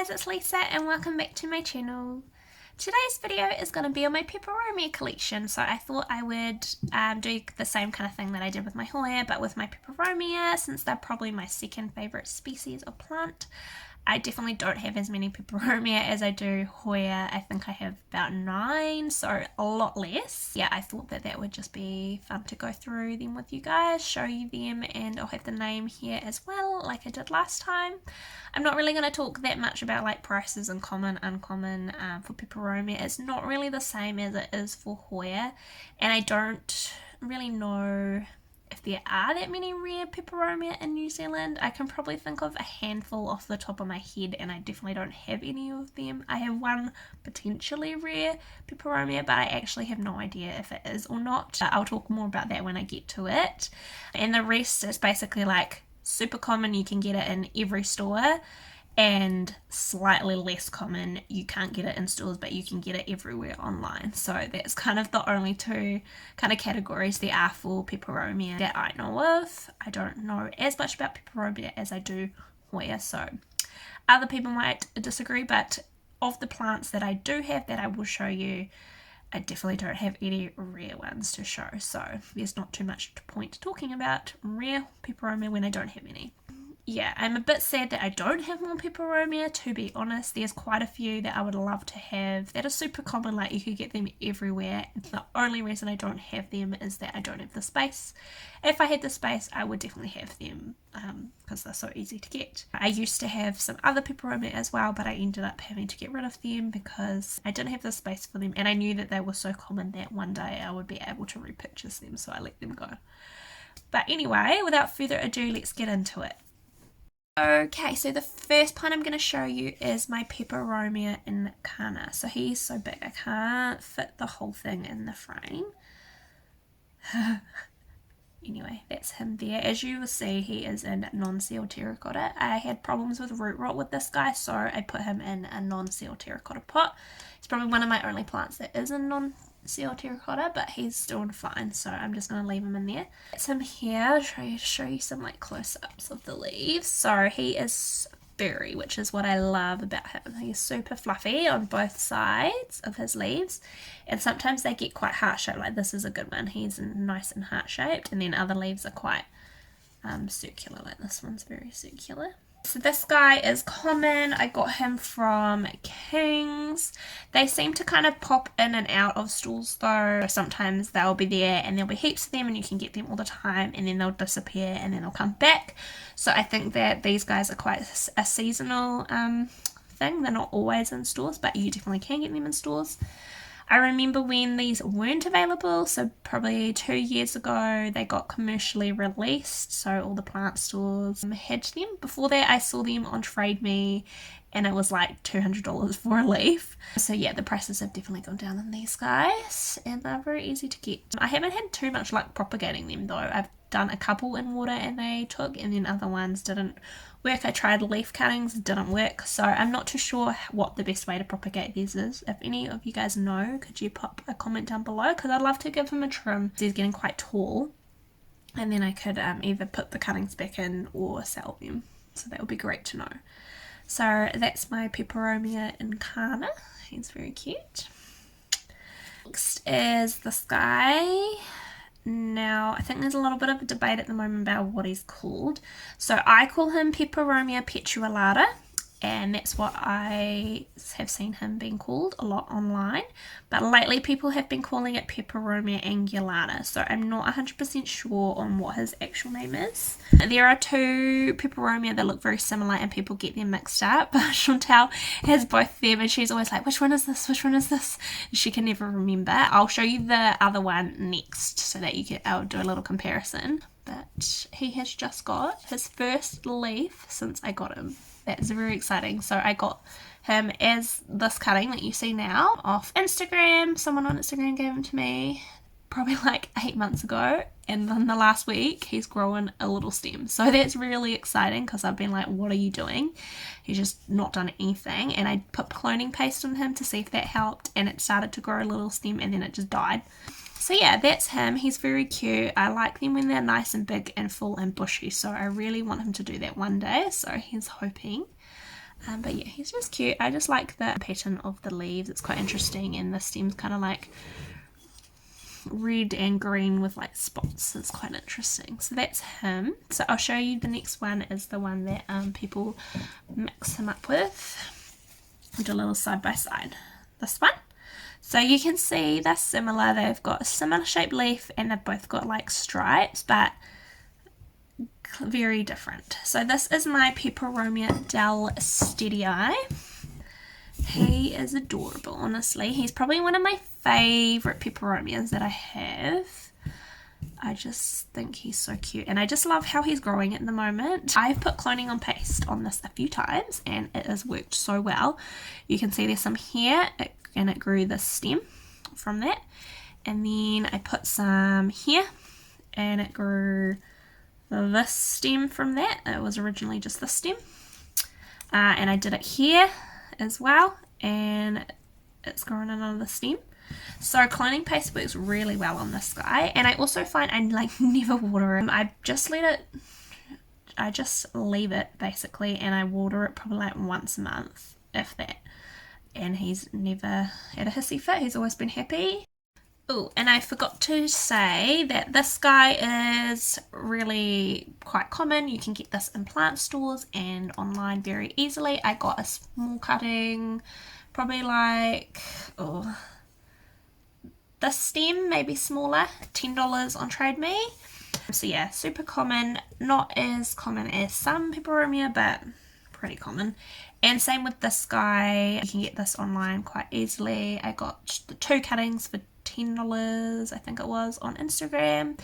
guys, it's Lisa and welcome back to my channel. Today's video is going to be on my Peperomia collection, so I thought I would do the same kind of thing that I did with my hoya, but with my Peperomia, since they're probably my second favourite species of plant. I definitely don't have as many Peperomia as I do hoya. I think I have about 9, so a lot less. Yeah, I thought that that would just be fun to go through them with you guys, show you them, and I'll have the name here as well, like I did last time. I'm not really going to talk that much about like prices and common, uncommon for Peperomia. It's not really the same as it is for hoya, and I don't really know if there are that many rare Peperomia in New Zealand. I can probably think of a handful off the top of my head, and I definitely don't have any of them. I have one potentially rare Peperomia, but I actually have no idea if it is or not. I'll talk more about that when I get to it. And the rest is basically like super common, you can get it in every store, and slightly less common, you can't get it in stores but you can get it everywhere online. So that's kind of the only two kind of categories there are for Peperomia that I know of. I don't know as much about Peperomia as I do hoya, so other people might disagree, but of the plants that I do have that I will show you, I definitely don't have any rare ones to show, so there's not too much point talking about rare Peperomia when I don't have any. Yeah, I'm a bit sad that I don't have more Peperomia, to be honest. There's quite a few that I would love to have that are super common, like you could get them everywhere. The only reason I don't have them is that I don't have the space. If I had the space, I would definitely have them because they're so easy to get. I used to have some other Peperomia as well, but I ended up having to get rid of them because I didn't have the space for them, and I knew that they were so common that one day I would be able to repurchase them, so I let them go. But anyway, without further ado, let's get into it. Okay, so the first plant I'm going to show you is my Peperomia inkana. So he's so big I can't fit the whole thing in the frame. Anyway, that's him there. As you will see, he is in non-seal terracotta. I had problems with root rot with this guy, so I put him in a non-seal terracotta pot. It's probably one of my only plants that is in non-seal terracotta, but he's doing fine, so I'm just going to leave him in there. That's him here. I'll show you some like close-ups of the leaves. So he is furry, which is what I love about him. He's super fluffy on both sides of his leaves, and sometimes they get quite heart-shaped. Like this is a good one. He's nice and heart-shaped, and then other leaves are quite circular, like this one's very circular. So this guy is common. I got him from Kings. They seem to kind of pop in and out of stores though. Sometimes they'll be there and there'll be heaps of them and you can get them all the time, and then they'll disappear and then they'll come back. So I think that these guys are quite a seasonal thing. They're not always in stores, but you definitely can get them in stores. I remember when these weren't available, so probably 2 years ago they got commercially released, so all the plant stores had them. Before that I saw them on Trade Me and it was like $200 for a leaf. So yeah, the prices have definitely gone down on these guys and they're very easy to get. I haven't had too much luck propagating them though. I've done a couple in water and they took, and then other ones didn't work. I tried leaf cuttings, it didn't work, so I'm not too sure what the best way to propagate these is. If any of you guys know, could you pop a comment down below, because I'd love to give him a trim. He's getting quite tall, and then I could either put the cuttings back in or sell them, so that would be great to know. So that's my Peperomia inkana. He's very cute. Next is this guy. Now, I think there's a little bit of a debate at the moment about what he's called. So I call him Peperomia petriculata, and that's what I have seen him being called a lot online. But lately people have been calling it Peperomia angulana, so I'm not 100% sure on what his actual name is. There are two Peperomia that look very similar and people get them mixed up. Chantal has both of them and she's always like, which one is this? Which one is this? She can never remember. I'll show you the other one next so that you can, I'll do a little comparison. But he has just got his first leaf since I got him. That's very exciting. So I got him as this cutting that you see now off Instagram. Someone on Instagram gave him to me probably like 8 months ago, and then the last week he's grown a little stem. So that's really exciting because I've been like, what are you doing? He's just not done anything, and I put cloning paste on him to see if that helped, and it started to grow a little stem and then it just died. So yeah, that's him. He's very cute. I like them when they're nice and big and full and bushy, so I really want him to do that one day, so he's hoping. But yeah, he's just cute. I just like the pattern of the leaves. It's quite interesting, and the stem's kind of like red and green with like spots. It's quite interesting. So that's him. So I'll show you the next one is the one that people mix him up with. I'll do a little side by side. This one. So you can see they're similar. They've got a similar shaped leaf and they've both got like stripes, but very different. So this is my Peperomia Del Steady Eye. He is adorable, honestly. He's probably one of my favourite peperomias that I have. I just think he's so cute, and I just love how he's growing at the moment. I've put cloning on paste on this a few times and it has worked so well. You can see there's some here and it grew the stem from that, and then I put some here and it grew this stem from that. It was originally just this stem, and I did it here as well, and it's grown another stem. So cloning paste works really well on this guy, and I also find I like never water him. I just leave it basically, and I water it probably like once a month, if that, and he's never had a hissy fit. He's always been happy. Oh, and I forgot to say that this guy is really quite common. You can get this in plant stores and online very easily. I got a small cutting, probably like, this stem, maybe smaller, $10 on Trade Me. So yeah, super common, not as common as some Peperomia, but pretty common. And same with this guy, you can get this online quite easily. I got the 2 cuttings for $10, I think it was, on Instagram.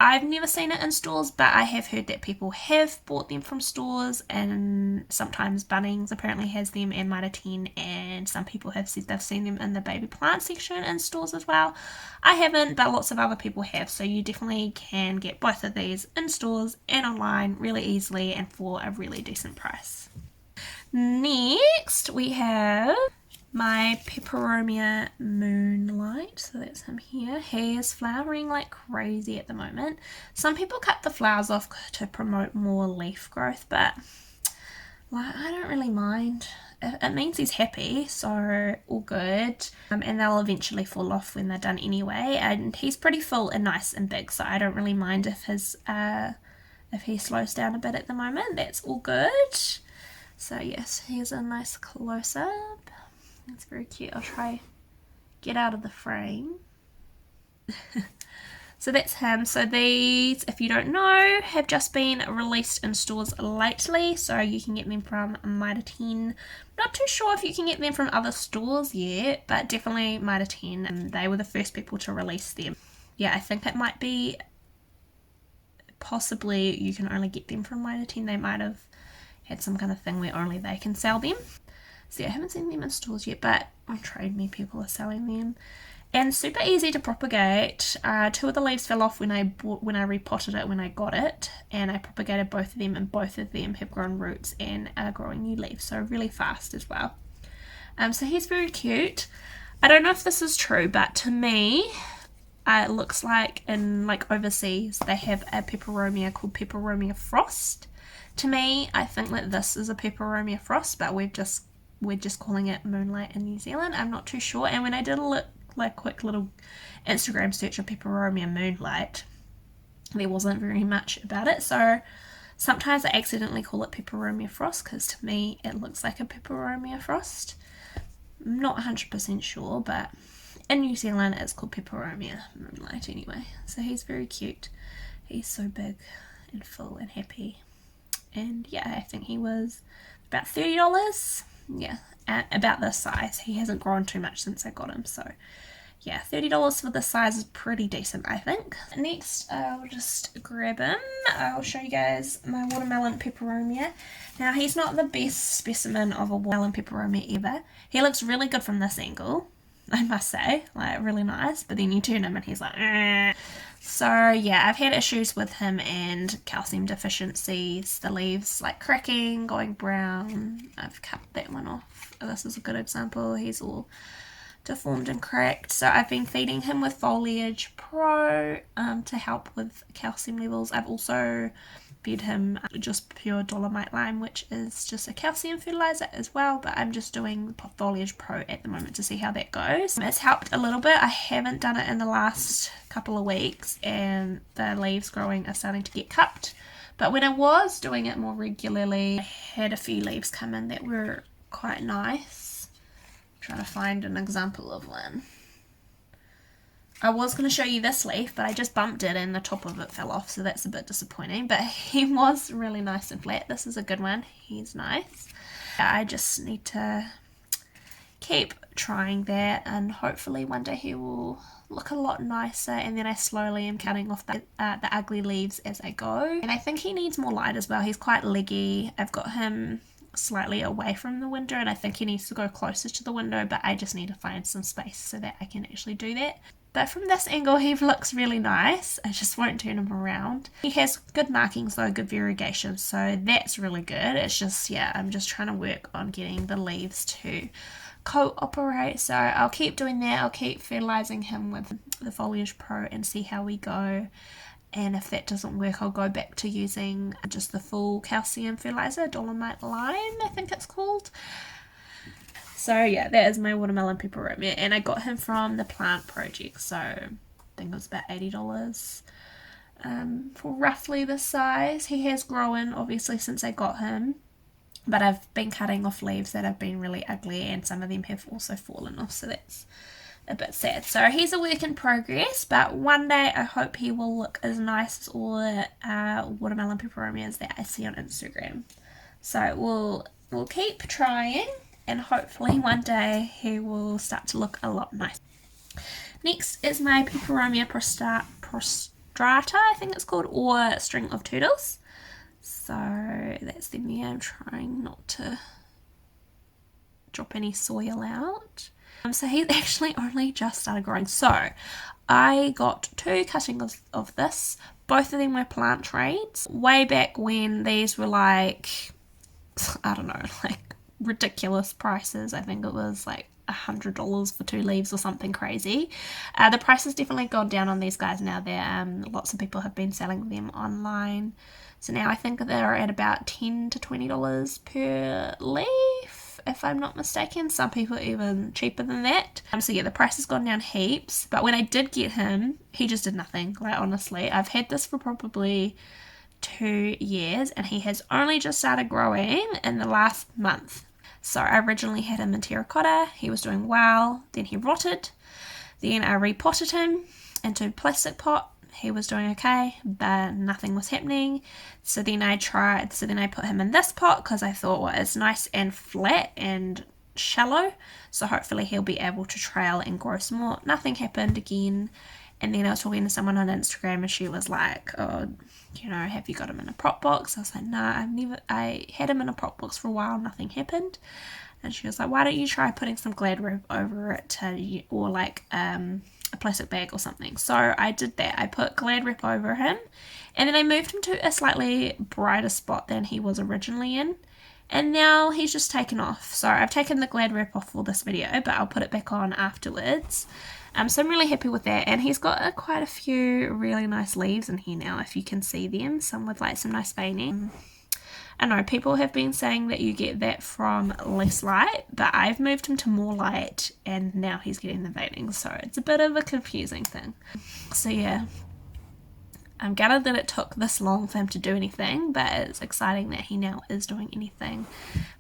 I've never seen it in stores, but I have heard that people have bought them from stores, and sometimes Bunnings apparently has them, and Mitre 10, and some people have said they've seen them in the baby plant section in stores as well. I haven't, but lots of other people have, so you definitely can get both of these in stores and online really easily and for a really decent price. Next we have my Peperomia Moonlight. So that's him here. He is flowering like crazy at the moment. Some people cut the flowers off to promote more leaf growth, but like, I don't really mind. It means he's happy, so all good. And they'll eventually fall off when they're done anyway. And he's pretty full and nice and big, so I don't really mind if he slows down a bit at the moment. That's all good. So yes, here's a nice close-up. It's very cute. I'll try get out of the frame. So that's him. So these, if you don't know, have just been released in stores lately, so you can get them from Mitre 10. Not too sure if you can get them from other stores yet, but definitely Mitre 10, and they were the first people to release them. Yeah, I think it might be possibly you can only get them from Mitre 10. They might have had some kind of thing where only they can sell them. See, I haven't seen them in stores yet, but on Trade Me people are selling them. And super easy to propagate. 2 of the leaves fell off when I repotted it when I got it, and I propagated both of them, and both of them have grown roots and are growing new leaves, so really fast as well. So he's very cute. I don't know if this is true, but to me, it looks like in like overseas they have a Peperomia called Peperomia Frost. To me, I think that this is a Peperomia Frost, but we're just calling it Moonlight in New Zealand. I'm not too sure. And when I did a quick little Instagram search of Peperomia Moonlight, there wasn't very much about it. So sometimes I accidentally call it Peperomia Frost because to me it looks like a Peperomia Frost. I'm not 100% sure, but in New Zealand it's called Peperomia Moonlight anyway. So he's very cute. He's so big and full and happy. And yeah, I think he was about $30. Yeah, about this size. He hasn't grown too much since I got him, so yeah, $30 for this size is pretty decent, I think. Next, I'll just grab him. I'll show you guys my watermelon Peperomia. Now, he's not the best specimen of a watermelon Peperomia ever. He looks really good from this angle, I must say, like really nice, but then you turn him and he's like, So yeah, I've had issues with him and calcium deficiencies, the leaves like cracking, going brown. I've cut that one off. This is a good example. He's all deformed and cracked. So I've been feeding him with Foliage Pro to help with calcium levels. I've also fed him just pure dolomite lime, which is just a calcium fertilizer as well, but I'm just doing Foliage Pro at the moment to see how that goes. It's helped a little bit. I haven't done it in the last couple of weeks and the leaves growing are starting to get cupped, but when I was doing it more regularly, I had a few leaves come in that were quite nice. I'm trying to find an example of one. I was going to show you this leaf, but I just bumped it and the top of it fell off, so that's a bit disappointing. But he was really nice and flat. This is a good one. He's nice. I just need to keep trying that, and hopefully one day he will look a lot nicer, and then I slowly am cutting off the ugly leaves as I go. And I think he needs more light as well. He's quite leggy. I've got him slightly away from the window, and I think he needs to go closer to the window, but I just need to find some space so that I can actually do that. But from this angle he looks really nice. I just won't turn him around. He has good markings though, good variegation, so that's really good. It's just, yeah, I'm just trying to work on getting the leaves to cooperate, so I'll keep doing that. I'll keep fertilizing him with the Foliage Pro and see how we go. And if that doesn't work, I'll go back to using just the full calcium fertilizer, dolomite lime I think it's called. So yeah, that is my watermelon peperomia, and I got him from the Plant Project, so I think it was about $80 for roughly this size. He has grown obviously since I got him, but I've been cutting off leaves that have been really ugly, and some of them have also fallen off, so that's a bit sad. So he's a work in progress, but one day I hope he will look as nice as all the watermelon peperomias that I see on Instagram. So we'll keep trying, and hopefully one day he will start to look a lot nicer. Next is my Peperomia prostrata, I think it's called, or string of toodles. So that's them there. I'm trying not to drop any soil out. So he's actually only just started growing. So I got 2 cuttings of this. Both of them were plant trades. Way back when these were like, I don't know, like ridiculous prices. I think it was like $100 for 2 leaves or something crazy. The price has definitely gone down on these guys now. Lots of people have been selling them online. So now I think they're at about $10 to $20 per leaf, if I'm not mistaken. Some people even cheaper than that. So yeah, the price has gone down heaps. But when I did get him, he just did nothing. Like honestly, I've had this for probably 2 years, and he has only just started growing in the last month. So I originally had him in terracotta. He was doing well. Then he rotted. Then I repotted him into a plastic pot. He was doing okay, but nothing was happening. So then I put him in this pot because I thought, well, it's nice and flat and shallow, so hopefully he'll be able to trail and grow some more. Nothing happened again. And then I was talking to someone on Instagram, and she was like, oh, you know, have you got him in a prop box? I was like, nah, I had him in a prop box for a while, nothing happened. And she was like, why don't you try putting some Glad wrap over it, or like a plastic bag or something. So I did that. I put Glad wrap over him, and then I moved him to a slightly brighter spot than he was originally in. And now he's just taken off. So I've taken the Glad wrap off for this video, but I'll put it back on afterwards. So I'm really happy with that, and he's got quite a few really nice leaves in here now, if you can see them, some with like some nice veining. I know people have been saying that you get that from less light, but I've moved him to more light and now he's getting the veining, so it's a bit of a confusing thing. So yeah, I'm gutted that it took this long for him to do anything, but it's exciting that he now is doing anything,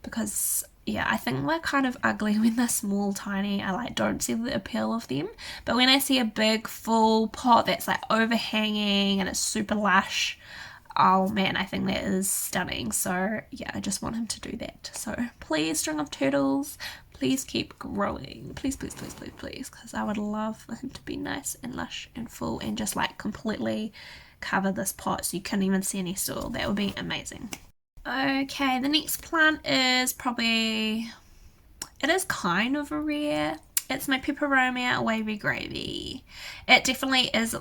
because yeah, I think they're kind of ugly when they're small, tiny. I like don't see the appeal of them, but when I see a big full pot that's like overhanging and it's super lush, oh man, I think that is stunning. So yeah, I just want him to do that. So please, string of turtles, please keep growing, please, please, please, please, please, because I would love for him to be nice and lush and full and just like completely cover this pot so you couldn't even see any soil. That would be amazing. Okay, the next plant is probably, it is kind of a rare. It's my Peperomia Wavy Gravy. It definitely is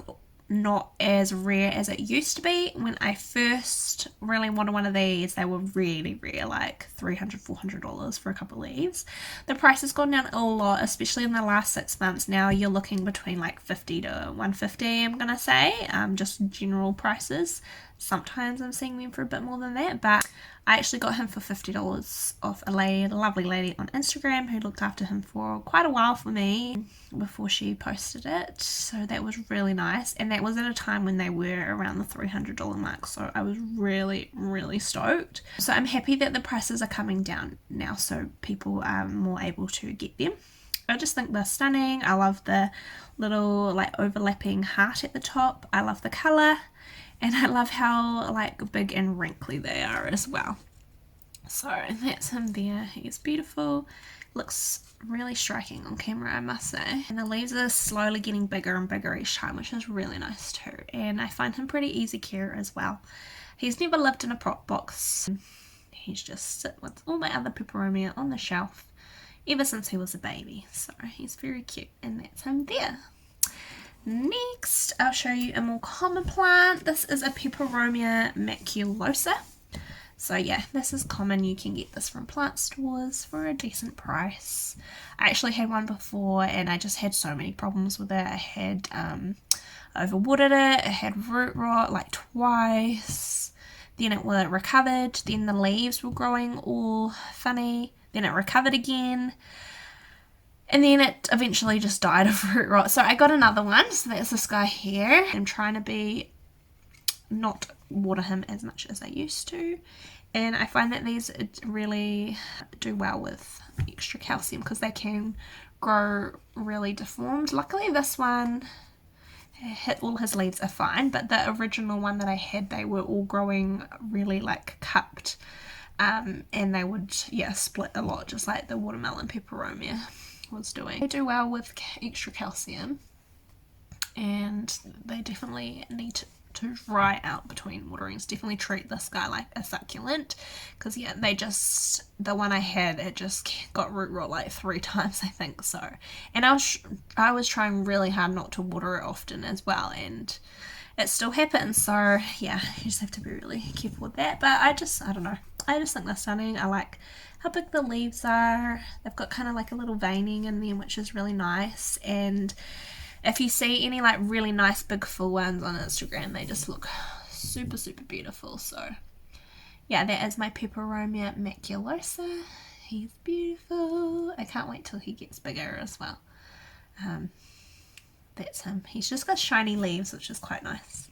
not as rare as it used to be. When I first really wanted one of these, they were really rare, like $300, $400 for a couple of leaves. The price has gone down a lot, especially in the last 6 months. Now you're looking between like $50 to $150, I'm gonna say, just general prices. Sometimes I'm seeing them for a bit more than that, but I actually got him for $50 off a lovely lady on Instagram who looked after him for quite a while for me before she posted it. So that was really nice, and that was at a time when they were around the $300 mark, so I was really, really stoked. So I'm happy that the prices are coming down now so people are more able to get them. I just think they're stunning. I love the little like overlapping heart at the top. I love the colour. And I love how like big and wrinkly they are as well. So that's him there. He's beautiful. Looks really striking on camera, I must say. And the leaves are slowly getting bigger and bigger each time, which is really nice too. And I find him pretty easy care as well. He's never lived in a prop box. He's just sit with all my other peperomia on the shelf ever since he was a baby. So he's very cute, and that's him there. Next, I'll show you a more common plant. This is a Peperomia maculosa. So yeah, this is common. You can get this from plant stores for a decent price. I actually had one before and I just had so many problems with it. I had overwatered it. It had root rot like twice. Then it recovered. Then the leaves were growing all funny. Then it recovered again. And then it eventually just died of root rot. So I got another one. So that's this guy here. I'm trying to not water him as much as I used to. And I find that these really do well with extra calcium because they can grow really deformed. Luckily this one, all his leaves are fine. But the original one that I had, they were all growing really like cupped. And they would, split a lot, just like the watermelon peperomia was doing. They do well with extra calcium, and they definitely need to dry out between waterings. Definitely treat this guy like a succulent, because the one I had, it just got root rot like 3 times, I think so. And I was trying really hard not to water it often as well, and it still happens. So yeah, you just have to be really careful with that. But I don't know, I just think they're stunning. I like how big the leaves are. They've got kind of like a little veining in them, which is really nice. And if you see any like really nice big full ones on Instagram, they just look super, super beautiful. So yeah, that is my Peperomia maculosa. He's beautiful. I can't wait till he gets bigger as well. That's him. He's just got shiny leaves, which is quite nice.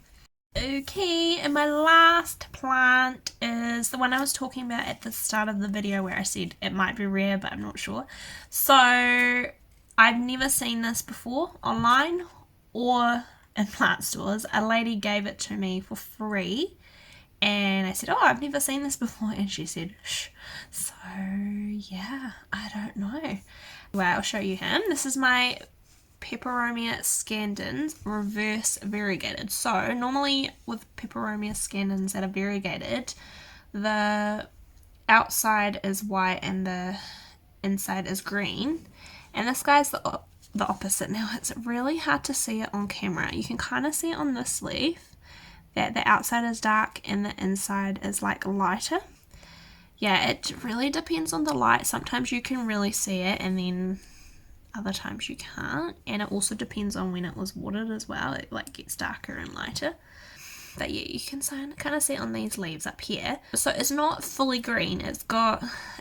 Okay, and my last plant is the one I was talking about at the start of the video where I said it might be rare, but I'm not sure. So I've never seen this before online or in plant stores. A lady gave it to me for free and I said, oh, I've never seen this before, and she said, shh. So yeah, I don't know. Well, I'll show you him. This is my Peperomia Scandans reverse variegated. So normally with Peperomia Scandans that are variegated, the outside is white and the inside is green, and this guy's the opposite. Now it's really hard to see it on camera. You can kind of see it on this leaf that the outside is dark and the inside is like lighter. Yeah, it really depends on the light. Sometimes you can really see it and then other times you can't, and it also depends on when it was watered as well. It like gets darker and lighter. But yeah, you can kind of see it on these leaves up here. So it's not fully green. It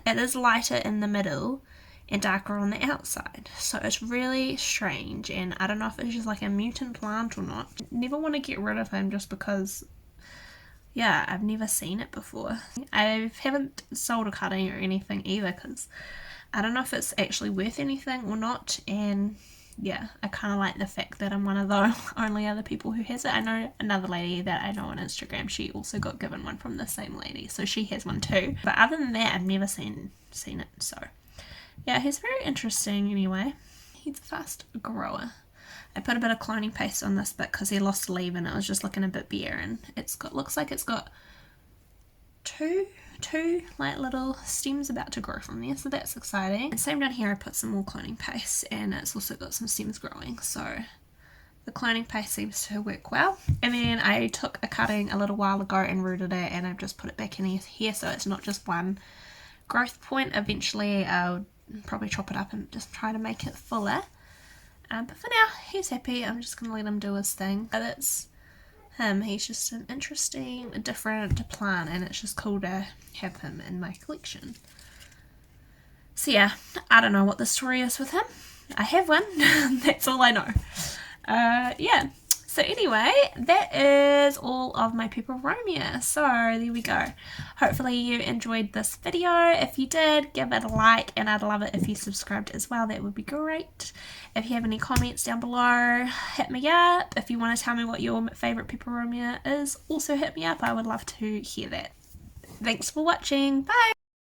is lighter in the middle and darker on the outside. So it's really strange, and I don't know if it's just like a mutant plant or not. Never want to get rid of him just because, yeah, I've never seen it before. I haven't sold a cutting or anything either because I don't know if it's actually worth anything or not, and yeah, I kind of like the fact that I'm one of the only other people who has it. I know another lady that I know on Instagram, she also got given one from the same lady, so she has one too. But other than that, I've never seen it, so yeah, he's very interesting anyway. He's a fast grower. I put a bit of cloning paste on this bit because he lost a leaf and it was just looking a bit bare, and looks like it's got two like little stems about to grow from there, so that's exciting. And same down here, I put some more cloning paste and it's also got some stems growing, so the cloning paste seems to work well. And then I took a cutting a little while ago and rooted it, and I've just put it back in here so it's not just one growth point. Eventually I'll probably chop it up and just try to make it fuller, but for now he's happy. I'm just gonna let him do his thing. But it's him. He's just an interesting, different plant, and it's just cool to have him in my collection. So yeah, I don't know what the story is with him. I have one. That's all I know. Yeah. So anyway, that is all of my Peperomia. So there we go. Hopefully you enjoyed this video. If you did, give it a like, and I'd love it if you subscribed as well. That would be great. If you have any comments down below, hit me up. If you want to tell me what your favourite Peperomia is, also hit me up. I would love to hear that. Thanks for watching. Bye!